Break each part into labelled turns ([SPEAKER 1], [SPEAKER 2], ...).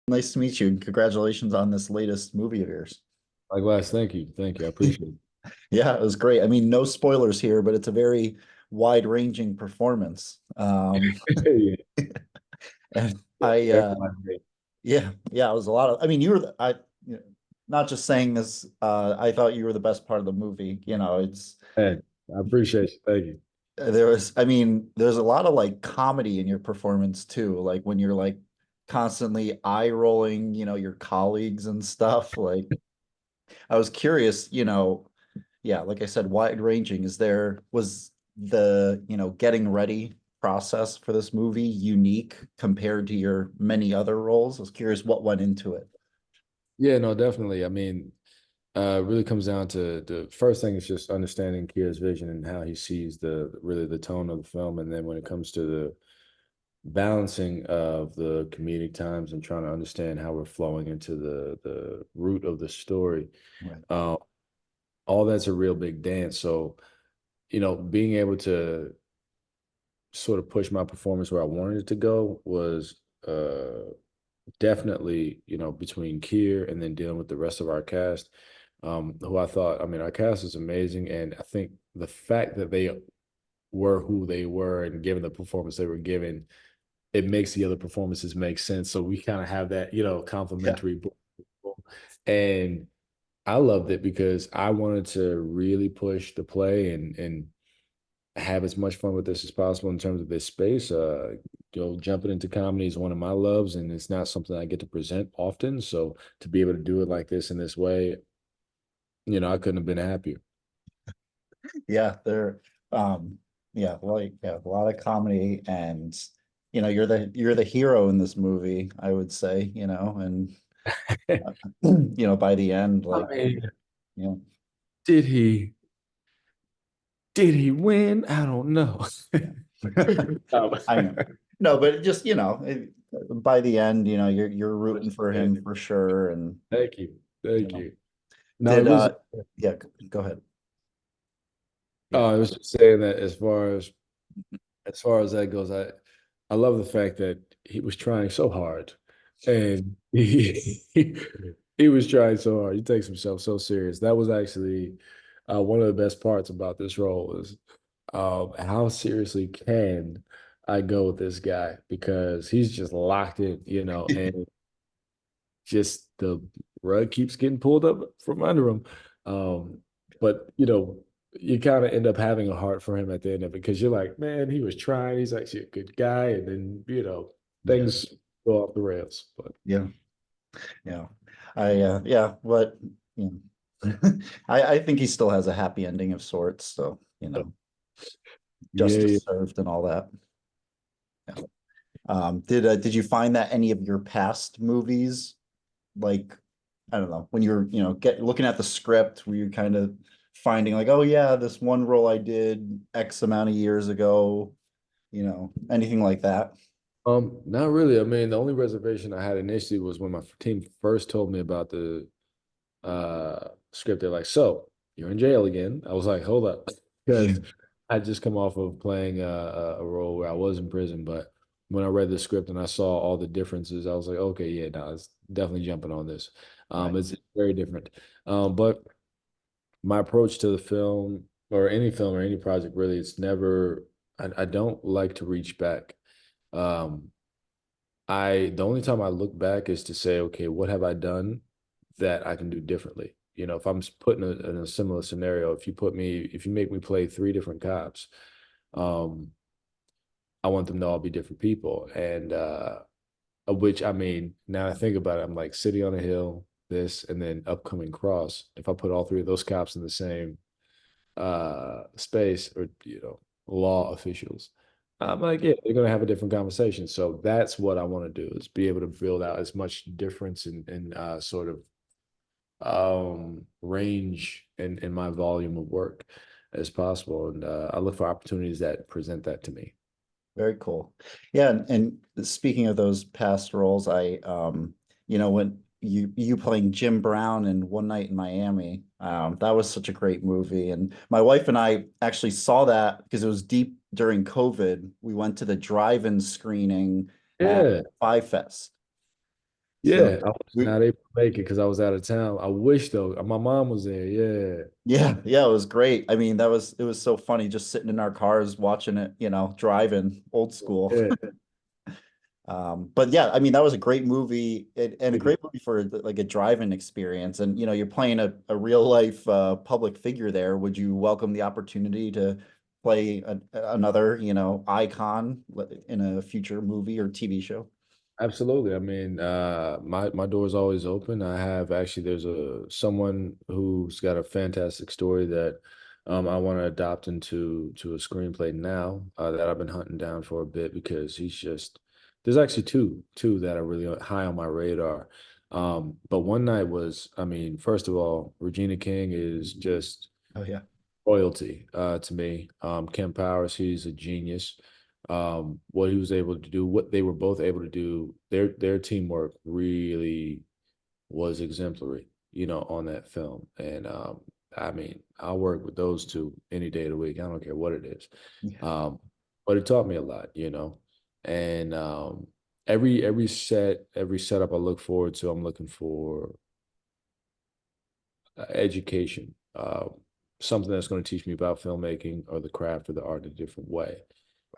[SPEAKER 1] Nice to meet you, and congratulations on this latest movie of yours.
[SPEAKER 2] Likewise, thank you. Thank you. I appreciate
[SPEAKER 1] Yeah, it was great. I mean, no spoilers here, but it's a very wide-ranging performance.
[SPEAKER 2] it.
[SPEAKER 1] And
[SPEAKER 2] Yeah, everyone.
[SPEAKER 1] yeah, it was a lot of. I mean, you know, not just saying this. I thought you were the best part of the movie. It's
[SPEAKER 2] Hey, I appreciate you. Thank you.
[SPEAKER 1] there was. I mean, there's a lot of like comedy in your performance too. Like when you're like constantly eye rolling, your colleagues and stuff. Like I was curious, yeah, like I said, wide ranging. Was the, getting ready process for this movie unique compared to your many other roles? I was curious what went into it.
[SPEAKER 2] Yeah, no, definitely. I mean, it really comes down to the first thing is just understanding Kier's vision and how he sees the really the tone of the film. And then when it comes to the balancing of the comedic times and trying to understand how we're flowing into the root of the story,
[SPEAKER 1] Right.
[SPEAKER 2] uh, all that's a real big dance. So, being able to sort of push my performance where I wanted it to go was definitely, between Kier and then dealing with the rest of our cast, who I thought, I mean, our cast is amazing. And I think the fact that they were who they were and given the performance they were given, it makes the other performances make sense. So we kind of have that,
[SPEAKER 1] Yeah.
[SPEAKER 2] complimentary. And I loved it because I wanted to really push the play and have as much fun with this as possible in terms of this space. Jumping into comedy is one of my loves, and it's not something I get to present often. So to be able to do it like this in this way, I couldn't have been happier.
[SPEAKER 1] Yeah, um a lot of comedy and you're the hero in this movie, I would say, and by the end,
[SPEAKER 2] I
[SPEAKER 1] like,
[SPEAKER 2] mean,
[SPEAKER 1] you know,
[SPEAKER 2] did he did he win? I don't know.
[SPEAKER 1] yeah.
[SPEAKER 2] Um,
[SPEAKER 1] I know. No, but just, by the end, you're rooting for him
[SPEAKER 2] understanding.
[SPEAKER 1] for sure. And,
[SPEAKER 2] Thank you.
[SPEAKER 1] you
[SPEAKER 2] Thank
[SPEAKER 1] know,
[SPEAKER 2] you. No, it
[SPEAKER 1] did
[SPEAKER 2] was
[SPEAKER 1] yeah, go ahead. Yeah.
[SPEAKER 2] I was just saying that as far as that goes, I love the fact that he was trying so hard, and he was trying so hard. He takes himself so serious. That was actually one of the best parts about this role is how seriously can I go with this guy because he's just locked in, and just the rug keeps getting pulled up from under him. But you kind of end up having a heart for him at the end of it because you're like, man, he was trying. He's actually a good guy, and then
[SPEAKER 1] Yeah.
[SPEAKER 2] things go off the rails. But
[SPEAKER 1] Yeah. Yeah. Yeah, but you I think he still has a happy ending of sorts, so,
[SPEAKER 2] yeah, yeah.
[SPEAKER 1] justice served and all that. Yeah. Did you find that any of your past movies, like, I don't know, when you're, get looking at the script, were you kind of finding like, oh yeah, this one role I did X amount of years ago, anything like that?
[SPEAKER 2] Not really. I mean, the only reservation I had initially was when my team first told me about the script. They're like, "So you're in jail again?" I was like, "Hold up," because I just come off of playing a role where I was in prison. But when I read the script and I saw all the differences, I was like, "Okay, yeah, no, it's definitely jumping on this."
[SPEAKER 1] Right.
[SPEAKER 2] It's very different. But my approach to the film or any project really, it's never. I don't like to reach back. Um, the only time I look back is to say, okay, what have I done that I can do differently? If I'm put in a similar scenario, if you make me play three different cops, um, I want them to all be different people. And of which I mean, now I think about it, I'm like City on a Hill, this, and then Upcoming Cross. If I put all three of those cops in the same space or law officials, I'm like, yeah, they're gonna have a different conversation. So that's what I want to do is be able to build out as much difference and sort of range in my volume of work as possible. And I look for opportunities that present that to me.
[SPEAKER 1] Very cool. Yeah, and speaking of those past roles, when you playing Jim Brown in One Night in Miami, that was such a great movie. And my wife and I actually saw that because it was deep during COVID. We went to the drive-in screening at
[SPEAKER 2] Yeah.
[SPEAKER 1] Five Fest. So
[SPEAKER 2] Yeah, I was
[SPEAKER 1] we,
[SPEAKER 2] not able to make it because I was out of town. I wish though. My mom was there. Yeah.
[SPEAKER 1] yeah, yeah, it was great. I mean, it was so funny just sitting in our cars watching it, driving old school.
[SPEAKER 2] Yeah.
[SPEAKER 1] But yeah, I mean, that was a great movie and a
[SPEAKER 2] Thank you.
[SPEAKER 1] great movie for like a driving experience. And you're playing a real life public figure there. Would you welcome the opportunity to play another, icon in a future movie or TV show?
[SPEAKER 2] Absolutely. I mean, my door is always open. I have actually there's a someone who's got a fantastic story that I want to adopt into a screenplay now that I've been hunting down for a bit because he's just there's actually two that are really high on my radar. But one night was, I mean, first of all, Regina King is just
[SPEAKER 1] Oh yeah.
[SPEAKER 2] royalty to me. Ken Powers, he's a genius. What he was able to do, what they were both able to do, their teamwork really was exemplary, on that film. And I mean, I'll work with those two any day of the week. I don't care what it is.
[SPEAKER 1] Yeah.
[SPEAKER 2] Um, but it taught me a lot, And every setup I look forward to, I'm looking for education, something that's going to teach me about filmmaking or the craft or the art in a different way.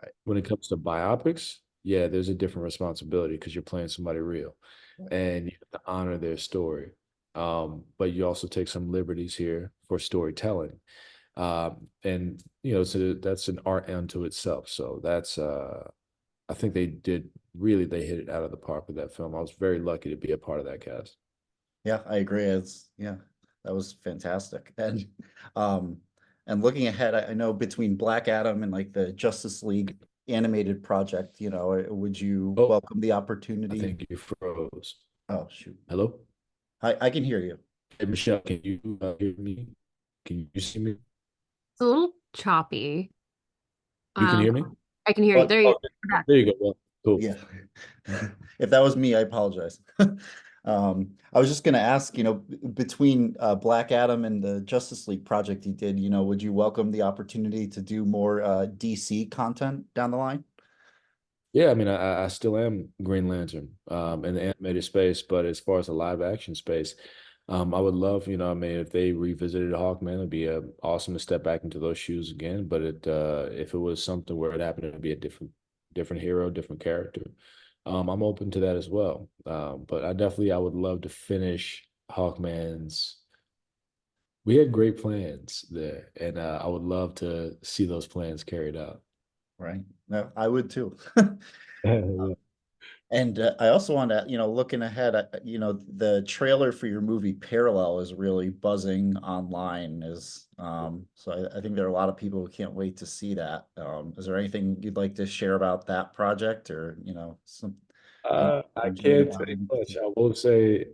[SPEAKER 1] Right.
[SPEAKER 2] When it comes to biopics, yeah, there's a different responsibility because you're playing somebody real
[SPEAKER 1] Right.
[SPEAKER 2] and you have to honor their story. But you also take some liberties here for storytelling. And so that's an art unto itself. So that's I think they hit it out of the park with that film. I was very lucky to be a part of that cast.
[SPEAKER 1] Yeah, I agree. Yeah, that was fantastic. Um and looking ahead, I know between Black Adam and like the Justice League animated project, would you
[SPEAKER 2] Oh,
[SPEAKER 1] welcome the
[SPEAKER 2] I
[SPEAKER 1] opportunity?
[SPEAKER 2] think you froze.
[SPEAKER 1] Oh shoot.
[SPEAKER 2] Hello?
[SPEAKER 1] I can hear you.
[SPEAKER 2] Hey, Michelle, can you hear me? Can you see me?
[SPEAKER 3] It's a little choppy.
[SPEAKER 2] You can
[SPEAKER 3] Um,
[SPEAKER 2] hear me?
[SPEAKER 3] I can hear you.
[SPEAKER 1] But
[SPEAKER 3] There you
[SPEAKER 2] Oh,
[SPEAKER 3] go.
[SPEAKER 2] there you go. Well, cool.
[SPEAKER 1] yeah. If that was me, I apologize. I was just going to ask, between Black Adam and the Justice League project he did, would you welcome the opportunity to do more DC content down the line?
[SPEAKER 2] Yeah, I mean, I still am Green Lantern in the animated space, but as far as the live action space, I would love, I mean, if they revisited Hawkman, it'd be awesome to step back into those shoes again. But if it was something where it happened to be a different hero, different character, I'm open to that as well. But I would love to finish Hawkman's. We had great plans there, and I would love to see those plans carried out.
[SPEAKER 1] Right. No, I would too.
[SPEAKER 2] Yeah.
[SPEAKER 1] And I also want to, looking ahead, the trailer for your movie Parallel is really buzzing online. So I think there are a lot of people who can't wait to see that. Is there anything you'd like to share about that project, or any
[SPEAKER 2] I
[SPEAKER 1] energy
[SPEAKER 2] can't
[SPEAKER 1] about
[SPEAKER 2] say
[SPEAKER 1] it in
[SPEAKER 2] much.
[SPEAKER 1] particular?
[SPEAKER 2] I will say,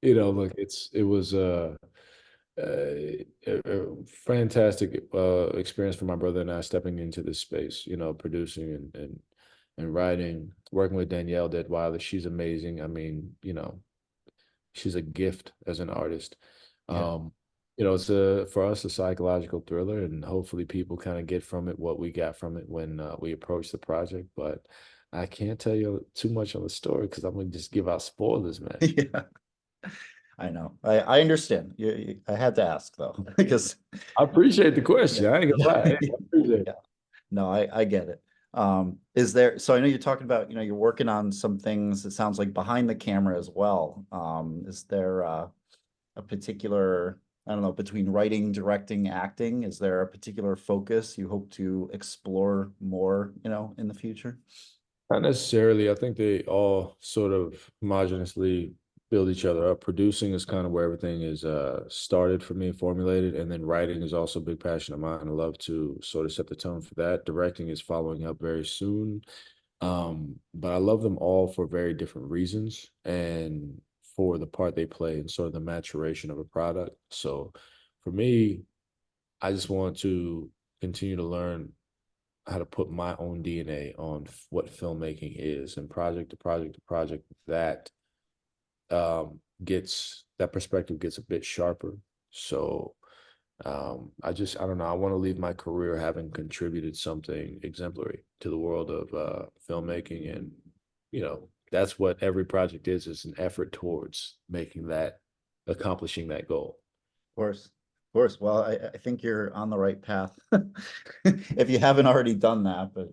[SPEAKER 2] look, it was a fantastic experience for my brother and I stepping into this space, producing and writing, working with Danielle Deadweiler. She's amazing. I mean, she's a gift as an artist.
[SPEAKER 1] Yeah.
[SPEAKER 2] Um, it's for us a psychological thriller, and hopefully people kind of get from it what we got from it when we approach the project. But I can't tell you too much on the story because I'm gonna just give out spoilers, man.
[SPEAKER 1] Yeah. I know. I understand. I had to ask though, because
[SPEAKER 2] I appreciate the
[SPEAKER 1] yeah,
[SPEAKER 2] question. I ain't gonna lie. Hey,
[SPEAKER 1] yeah,
[SPEAKER 2] I appreciate it.
[SPEAKER 1] yeah. No, I get it. So I know you're talking about, you're working on some things, it sounds like behind the camera as well. Is there a particular, I don't know, between writing, directing, acting, is there a particular focus you hope to explore more, in the future?
[SPEAKER 2] Not necessarily. I think they all sort of homogeneously build each other up. Producing is kind of where everything is started for me, formulated, and then writing is also a big passion of mine. I love to sort of set the tone for that. Directing is following up very soon. But I love them all for very different reasons and for the part they play in sort of the maturation of a product. So for me, I just want to continue to learn how to put my own DNA on what filmmaking is, and project to project to project that gets that perspective gets a bit sharper. So I don't know. I want to leave my career having contributed something exemplary to the world of filmmaking and that's what every project is an effort towards accomplishing that goal.
[SPEAKER 1] Of course. Of course. Well, I think you're on the right path. If you haven't already done that, but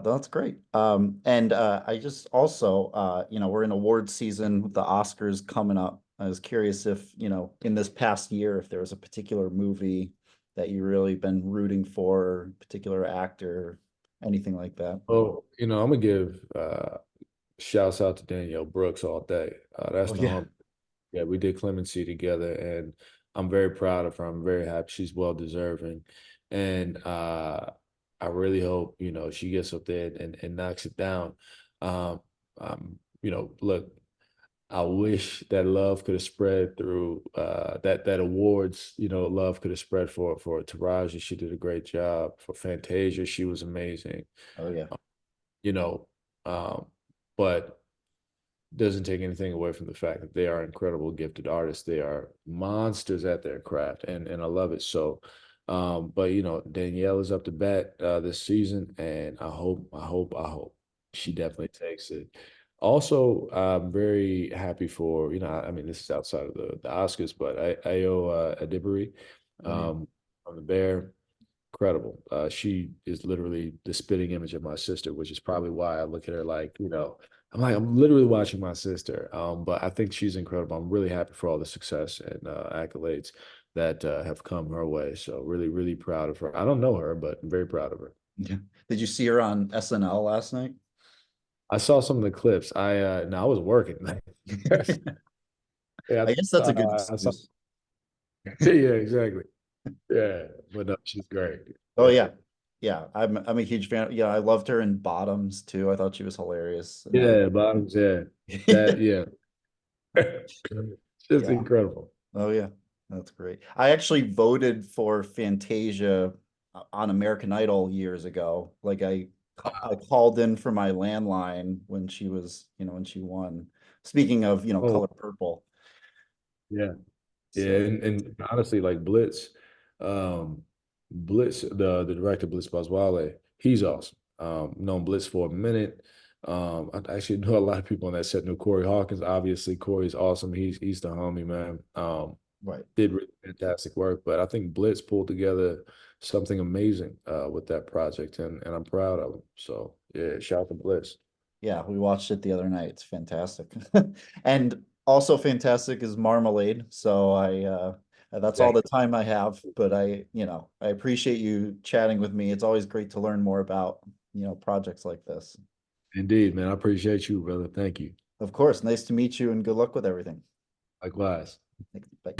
[SPEAKER 1] that's great. And I just also we're in award season with the Oscars coming up. I was curious if, in this past year, if there was a particular movie that you really been rooting for, particular actor, anything like that.
[SPEAKER 2] Oh, I'm gonna give shouts out to Danielle Brooks all day. That's
[SPEAKER 1] Oh
[SPEAKER 2] the
[SPEAKER 1] yeah.
[SPEAKER 2] home. Yeah, we did Clemency together, and I'm very proud of her. I'm very happy. She's well deserving, and I really hope she gets up there and knocks it down. Um, look, I wish that love could have spread through that awards. Love could have spread for Taraji. She did a great job. For Fantasia, she was amazing.
[SPEAKER 1] Oh yeah.
[SPEAKER 2] You know, um, but doesn't take anything away from the fact that they are incredible, gifted artists. They are monsters at their craft, and I love it. So, but Danielle is up to bat this season, and I hope she definitely takes it. Also, I'm very happy for I mean, this is outside of the Oscars, but Ayo Adibari
[SPEAKER 1] Oh yeah.
[SPEAKER 2] from the Bear, incredible. She is literally the spitting image of my sister, which is probably why I look at her like, I'm literally watching my sister. But I think she's incredible. I'm really happy for all the success and accolades that have come her way. So really, really proud of her. I don't know her, but I'm very proud of her.
[SPEAKER 1] Yeah. Did you see her on SNL last night?
[SPEAKER 2] I saw some of the clips. No, I was working. Yeah,
[SPEAKER 1] I guess that's a good
[SPEAKER 2] I saw.
[SPEAKER 1] excuse.
[SPEAKER 2] Yeah, exactly. Yeah, but no, she's great.
[SPEAKER 1] Oh
[SPEAKER 2] Yeah,
[SPEAKER 1] yeah. Yeah, I'm a huge fan. Yeah, I loved her in Bottoms too. I thought she was hilarious in that.
[SPEAKER 2] yeah, bottoms. Yeah, that. Yeah, it's just
[SPEAKER 1] Yeah.
[SPEAKER 2] incredible.
[SPEAKER 1] Oh yeah. That's great. I actually voted for Fantasia on American Idol years ago. Like I called in for my landline when she was, when she won. Speaking of,
[SPEAKER 2] Oh,
[SPEAKER 1] Color Purple.
[SPEAKER 2] yeah. Yeah,
[SPEAKER 1] So,
[SPEAKER 2] and honestly, like Blitz, the director Blitz Pasquale, he's awesome. Known Blitz for a minute. I actually know a lot of people on that set. Know Corey Hawkins. Obviously, Corey's awesome. He's the homie, man.
[SPEAKER 1] right.
[SPEAKER 2] Did really fantastic work, but I think Blitz pulled together something amazing with that project, and I'm proud of him. So yeah, shout out to Blitz.
[SPEAKER 1] Yeah, we watched it the other night. It's fantastic. And also fantastic is Marmalade. So that's all
[SPEAKER 2] Yeah,
[SPEAKER 1] the time I have, but I appreciate you chatting with me. It's always great to learn more about, projects like this.
[SPEAKER 2] indeed, man. I appreciate you, brother. Thank you.
[SPEAKER 1] Of course, nice to meet you and good luck with everything.
[SPEAKER 2] Likewise.
[SPEAKER 1] Bye.